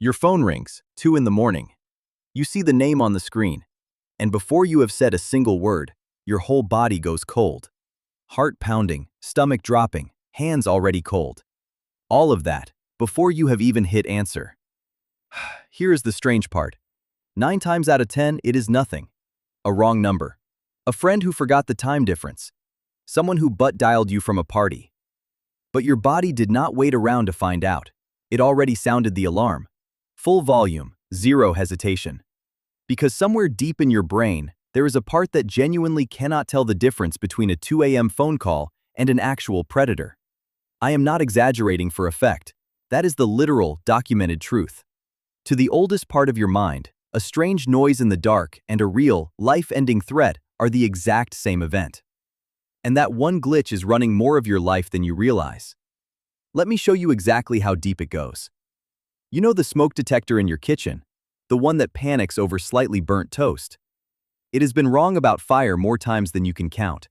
Your phone rings, 2 in the morning. You see the name on the screen, and before you have said a single word, your whole body goes cold. Heart pounding, stomach dropping, hands already cold. All of that, before you have even hit answer. Here is the strange part. 9 times out of 10, it is nothing. A wrong number. A friend who forgot the time difference. Someone who butt dialed you from a party. But your body did not wait around to find out. It already sounded the alarm. Full volume, zero hesitation. Because somewhere deep in your brain, there is a part that genuinely cannot tell the difference between a 2 a.m. phone call and an actual predator. I am not exaggerating for effect. That is the literal, documented truth. To the oldest part of your mind, a strange noise in the dark and a real, life-ending threat are the exact same event. And that one glitch is running more of your life than you realize. Let me show you exactly how deep it goes. You know the smoke detector in your kitchen, the one that panics over slightly burnt toast. It has been wrong about fire more times than you can count.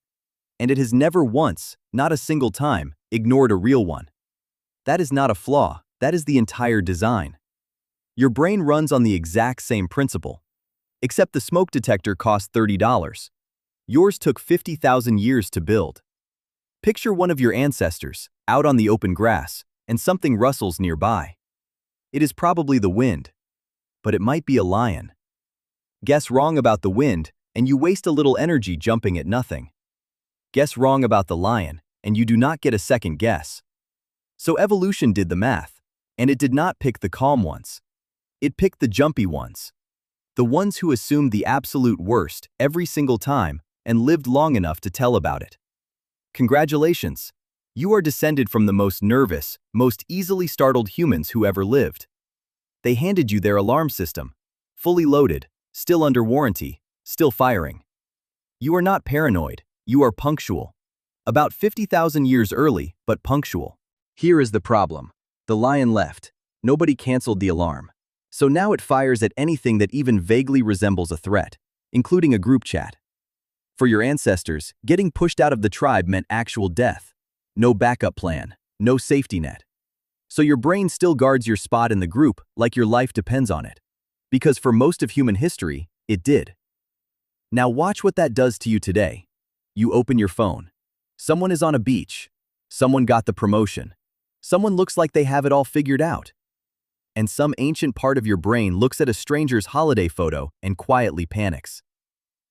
And it has never once, not a single time, ignored a real one. That is not a flaw, that is the entire design. Your brain runs on the exact same principle. Except the smoke detector cost $30. Yours took 50,000 years to build. Picture one of your ancestors, out on the open grass, and something rustles nearby. It is probably the wind, but it might be a lion. Guess wrong about the wind, and you waste a little energy jumping at nothing. Guess wrong about the lion, and you do not get a second guess. So evolution did the math, and it did not pick the calm ones. It picked the jumpy ones. The ones who assumed the absolute worst every single time and lived long enough to tell about it. Congratulations! You are descended from the most nervous, most easily startled humans who ever lived. They handed you their alarm system, fully loaded, still under warranty, still firing. You are not paranoid, you are punctual. About 50,000 years early, but punctual. Here is the problem. The lion left. Nobody canceled the alarm. So now it fires at anything that even vaguely resembles a threat, including a group chat. For your ancestors, getting pushed out of the tribe meant actual death. No backup plan, no safety net. So your brain still guards your spot in the group like your life depends on it. Because for most of human history, it did. Now watch what that does to you today. You open your phone. Someone is on a beach. Someone got the promotion. Someone looks like they have it all figured out. And some ancient part of your brain looks at a stranger's holiday photo and quietly panics.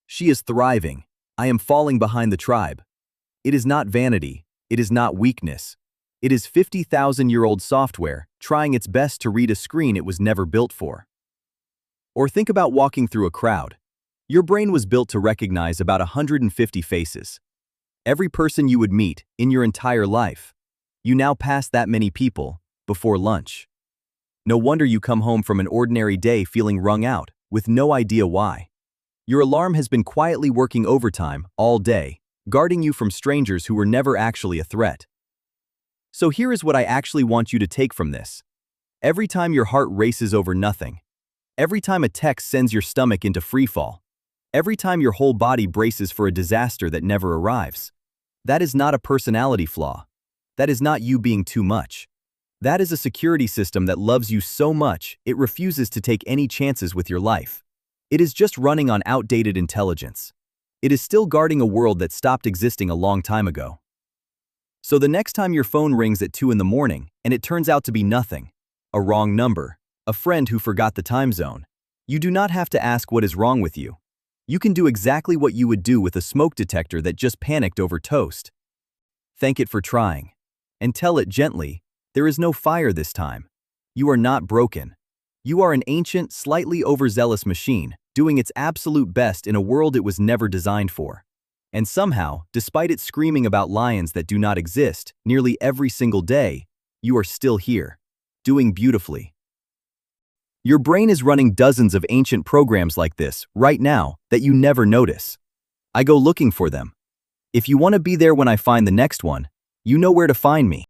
She is thriving. I am falling behind the tribe. It is not vanity. It is not weakness. It is 50,000-year-old software trying its best to read a screen it was never built for. Or think about walking through a crowd. Your brain was built to recognize about 150 faces. Every person you would meet in your entire life. You now pass that many people before lunch. No wonder you come home from an ordinary day feeling wrung out, with no idea why. Your alarm has been quietly working overtime all day, guarding you from strangers who were never actually a threat. So here is what I actually want you to take from this. Every time your heart races over nothing, every time a text sends your stomach into freefall, every time your whole body braces for a disaster that never arrives, that is not a personality flaw. That is not you being too much. That is a security system that loves you so much it refuses to take any chances with your life. It is just running on outdated intelligence. It is still guarding a world that stopped existing a long time ago. So the next time your phone rings at 2 in the morning and it turns out to be nothing, a wrong number, a friend who forgot the time zone, you do not have to ask what is wrong with you. You can do exactly what you would do with a smoke detector that just panicked over toast. Thank it for trying. And tell it gently, there is no fire this time. You are not broken. You are an ancient, slightly overzealous machine, doing its absolute best in a world it was never designed for. And somehow, despite it screaming about lions that do not exist nearly every single day, you are still here, doing beautifully. Your brain is running dozens of ancient programs like this right now that you never notice. I go looking for them. If you want to be there when I find the next one, you know where to find me.